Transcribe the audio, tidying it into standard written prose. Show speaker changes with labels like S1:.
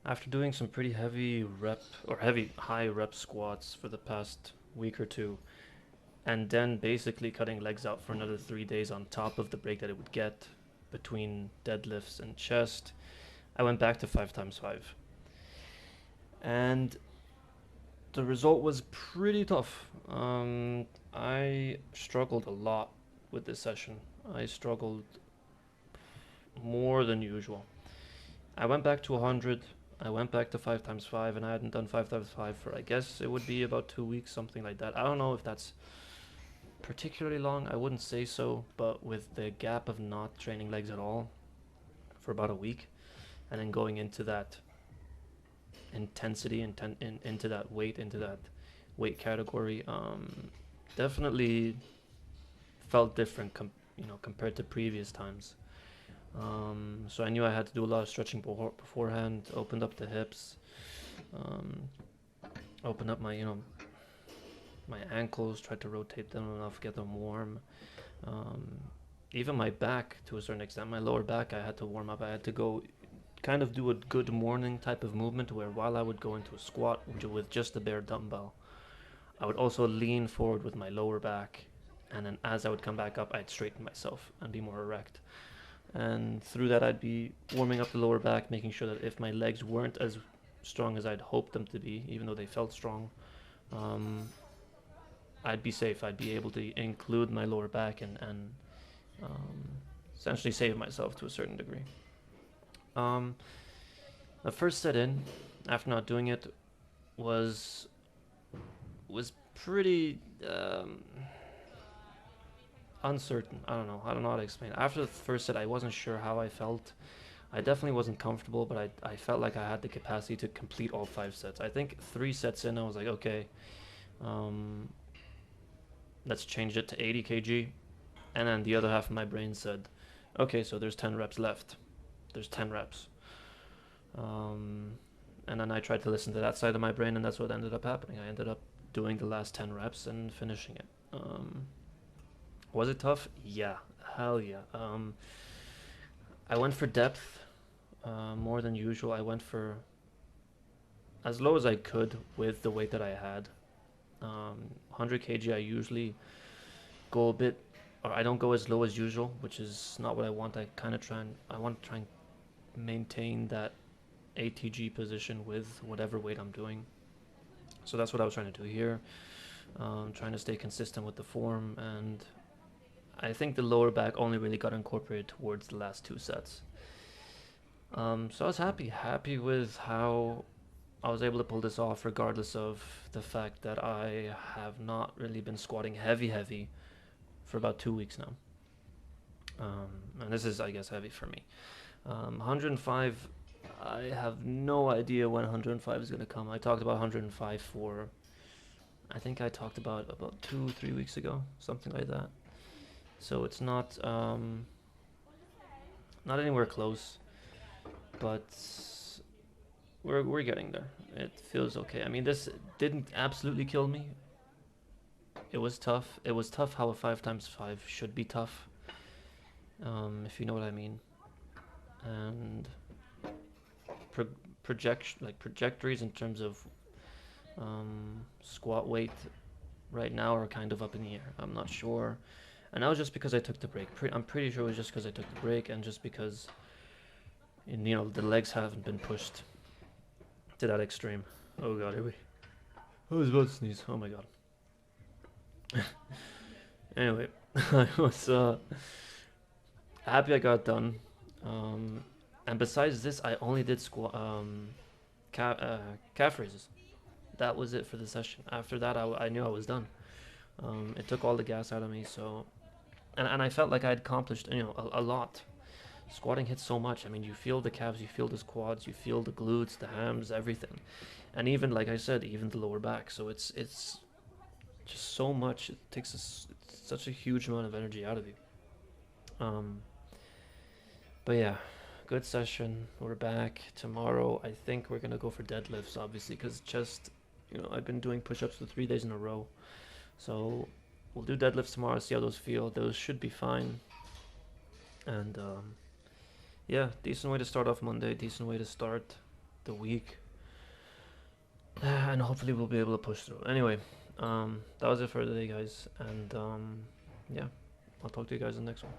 S1: After doing some pretty heavy rep or heavy high rep squats for the past week or two, and then basically cutting legs out for another 3 days on top of the break that it would get between deadlifts and chest, I went back to 5 times 5. And the result was pretty tough. I struggled a lot with this session. I struggled more than usual. I went back to 100. I went back to 5 times 5, and I hadn't done 5 times 5 for, I guess it would be about 2 weeks, something like that. I don't know if that's particularly long. I wouldn't say so, but with the gap of not training legs at all for about a week, and then going into that intensity, into that weight category, definitely felt different, compared to previous times. So I knew I had to do a lot of stretching beforehand. Opened up the hips, um, opened up my ankles, tried to rotate them enough, get them warm. Um, Even my back, to a certain extent, my lower back, I had to warm up. I had to go kind of do a good morning type of movement where while I would go into a squat with just a bare dumbbell, I would also lean forward with my lower back, and then as I would come back up, I'd straighten myself and be more erect. And through that, I'd be warming up the lower back, making sure that if my legs weren't as strong as I'd hoped them to be, even though they felt strong, um, I'd be safe. I'd be able to include my lower back and um, essentially save myself to a certain degree. Um, the first set in, after not doing it, was was pretty uncertain. I don't know how to explain it. After the first set, I wasn't sure how I felt. I definitely wasn't comfortable, but I felt like I had the capacity to complete all 5 sets. I think 3 sets in, I was like, okay, um, let's change it to 80 kg. And then the other half of my brain said, okay, so there's 10 reps left. There's 10 reps. Um, and then I tried to listen to that side of my brain, and that's what ended up happening. I ended up doing the last 10 reps and finishing it. Was it tough? Yeah, hell yeah. I went for depth more than usual. I went for as low as I could with the weight that I had. 100 kg, I usually go a bit, or I don't go as low as usual, which is not what I want. I want to try and maintain that ATG position with whatever weight I'm doing. So that's what I was trying to do here. Trying to stay consistent with the form, and I think the lower back only really got incorporated towards the last 2 sets. So I was happy with how I was able to pull this off, regardless of the fact that I have not really been squatting heavy for about 2 weeks now. And this is, I guess, heavy for me. 105, I have no idea when 105 is going to come. I talked about 105 for, I think I talked about 2 3 weeks ago, something like that. So it's not anywhere close, but we're getting there. It feels okay. I mean, this didn't absolutely kill me. It was tough. It was tough how a 5 times 5 should be tough, if you know what I mean. And pro- trajectories in terms of squat weight right now are kind of up in the air. I'm not sure. And that was just because I took the break. I'm pretty sure it was just because I took the break, and just because the legs haven't been pushed to that extreme. Oh god, here we. I was about to sneeze. Oh my god. Anyway, I was happy I got done. And besides this, I only did calf raises. That was it for the session. After that, I knew I was done. It took all the gas out of me. So, and I felt like I had accomplished a lot. Squatting hits so much. I mean, you feel the calves, you feel the quads, you feel the glutes, the hams, everything, and even like I said, even the lower back. So it's just so much. It takes such a huge amount of energy out of you. Um, but yeah, good session. We're back tomorrow. I think we're gonna go for deadlifts, obviously, because chest. I've been doing push-ups for 3 days in a row, so we'll do deadlifts tomorrow. See how those feel. Those should be fine. And yeah, decent way to start off Monday. Decent way to start the week. And hopefully we'll be able to push through. Anyway, that was it for today, guys. And yeah, I'll talk to you guys in the next one.